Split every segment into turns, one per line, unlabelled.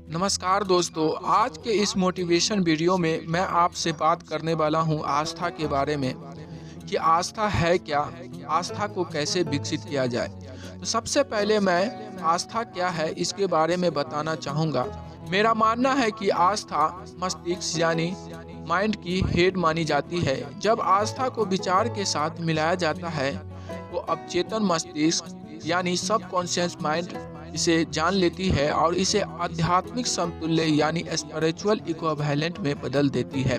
नमस्कार दोस्तों, आज के इस मोटिवेशन वीडियो में मैं आपसे बात करने वाला हूं आस्था के बारे में कि आस्था है क्या, आस्था को कैसे विकसित किया जाए। तो सबसे पहले मैं आस्था क्या है इसके बारे में बताना चाहूँगा। मेरा मानना है कि आस्था मस्तिष्क यानी माइंड की हेड मानी जाती है। जब आस्था को विचार के साथ मिलाया जाता है तो अवचेतन मस्तिष्क यानी सबकॉन्शियस माइंड इसे जान लेती है और इसे आध्यात्मिक समतुल्य यानी स्पिरिचुअल इक्विवेलेंट में बदल देती है।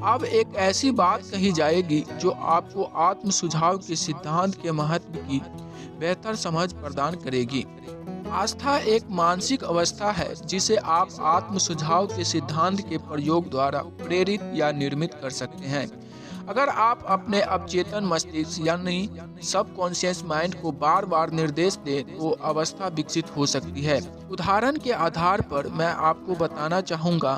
अब एक ऐसी बात कही जाएगी जो आपको आत्म सुझाव के सिद्धांत के महत्व की बेहतर समझ प्रदान करेगी। आस्था एक मानसिक अवस्था है जिसे आप आत्म सुझाव के सिद्धांत के प्रयोग द्वारा प्रेरित या निर्मित कर सकते हैं। अगर आप अपने अवचेतन मस्तिष्क यानी सबकॉन्शियस माइंड को बार बार निर्देश दें तो अवस्था विकसित हो सकती है। उदाहरण के आधार पर मैं आपको बताना चाहूँगा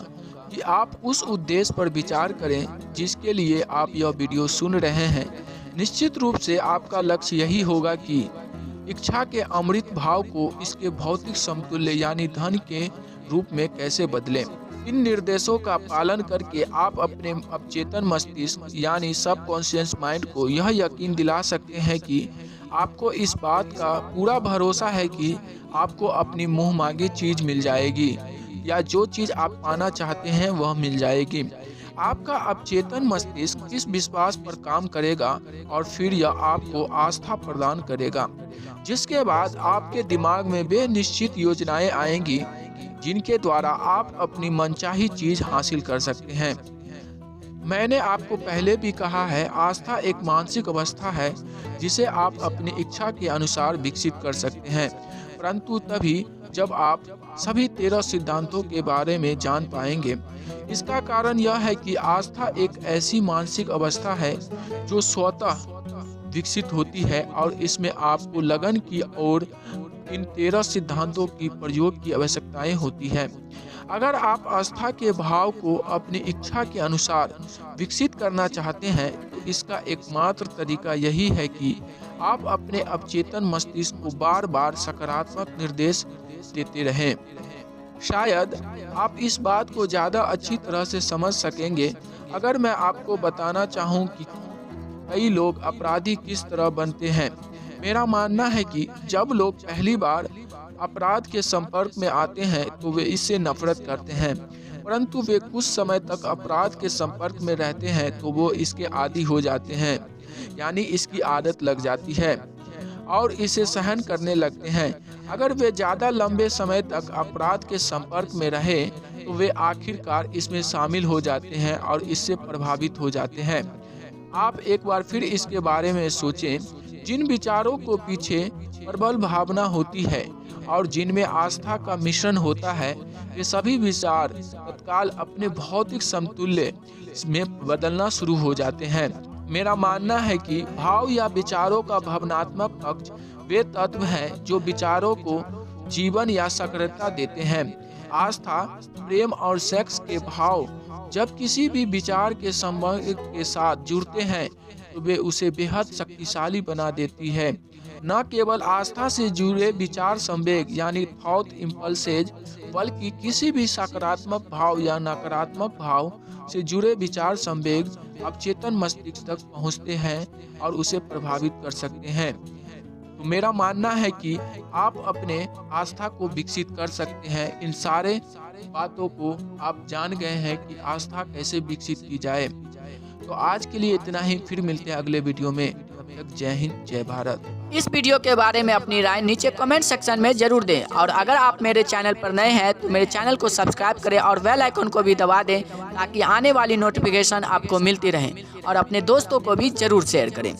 कि आप उस उद्देश्य पर विचार करें जिसके लिए आप यह वीडियो सुन रहे हैं। निश्चित रूप से आपका लक्ष्य यही होगा कि इच्छा के अमृत भाव को इसके भौतिक समतुल्य यानी धन के रूप में कैसे बदलें। इन निर्देशों का पालन करके आप अपने अवचेतन मस्तिष्क यानी सबकॉन्शियस माइंड को यह यकीन दिला सकते हैं कि आपको इस बात का पूरा भरोसा है कि आपको अपनी मुँह मांगी चीज मिल जाएगी या जो चीज आप पाना चाहते हैं वह मिल जाएगी। आपका अवचेतन मस्तिष्क इस विश्वास पर काम करेगा और फिर यह आपको आस्था प्रदान करेगा, जिसके बाद आपके दिमाग में वे निश्चित योजनाएं आएंगी जिनके द्वारा आप अपनी मनचाही चीज हासिल कर सकते हैं। मैंने आपको पहले भी कहा है, आस्था एक मानसिक अवस्था है जिसे आप अपनी इच्छा के अनुसार विकसित कर सकते हैं, परंतु तभी जब आप सभी 13 सिद्धांतों के बारे में जान पाएंगे। इसका कारण यह है कि आस्था एक ऐसी मानसिक अवस्था है जो स्वतः विकसित होती है और इसमें आपको लगन की और इन 13 सिद्धांतों की प्रयोग की आवश्यकताएं होती है। अगर आप आस्था के भाव को अपनी इच्छा के अनुसार विकसित करना चाहते हैं तो इसका एकमात्र तरीका यही है कि आप अपने अवचेतन मस्तिष्क को बार बार सकारात्मक निर्देश देते रहें। शायद आप इस बात को ज़्यादा अच्छी तरह से समझ सकेंगे अगर मैं आपको बताना चाहूँ कि कई लोग अपराधी किस तरह बनते हैं। मेरा मानना है कि जब लोग पहली बार अपराध के संपर्क में आते हैं तो वे इससे नफरत करते हैं, परंतु वे कुछ समय तक अपराध के संपर्क में रहते हैं तो वो इसके आदी हो जाते हैं, यानी इसकी आदत लग जाती है और इसे सहन करने लगते हैं। अगर वे ज़्यादा लंबे समय तक अपराध के संपर्क में रहे तो वे आखिरकार इसमें शामिल हो जाते हैं और इससे प्रभावित हो जाते हैं। आप एक बार फिर इसके बारे में सोचें। जिन विचारों को पीछे प्रबल भावना होती है और जिनमें आस्था का मिश्रण होता है, ये सभी विचार तत्काल अपने भौतिक समतुल्य में बदलना शुरू हो जाते हैं। मेरा मानना है कि भाव या विचारों का भावनात्मक पक्ष वे तत्व हैं जो विचारों को जीवन या सक्रियता देते हैं। आस्था, प्रेम और सेक्स के भाव जब किसी भी विचार के संबंध के साथ जुड़ते हैं तो वे उसे बेहद शक्तिशाली बना देती है। न केवल आस्था से जुड़े विचार संवेग यानी थॉट इम्पल्सेज, बल्कि किसी भी सकारात्मक भाव या नकारात्मक भाव से जुड़े विचार संवेग अवचेतन मस्तिष्क तक पहुंचते हैं और उसे प्रभावित कर सकते हैं। तो मेरा मानना है कि आप अपने आस्था को विकसित कर सकते हैं। इन सारे बातों को आप जान गए हैं कि आस्था कैसे विकसित की जाए। तो आज के लिए इतना ही, फिर मिलते हैं अगले वीडियो में। तब तक जय हिंद, जय भारत।
इस वीडियो के बारे में अपनी राय नीचे कमेंट सेक्शन में जरूर दें और अगर आप मेरे चैनल पर नए हैं तो मेरे चैनल को सब्सक्राइब करें और बेल आइकन को भी दबा दें ताकि आने वाली नोटिफिकेशन आपको मिलती रहे और अपने दोस्तों को भी जरूर शेयर करें।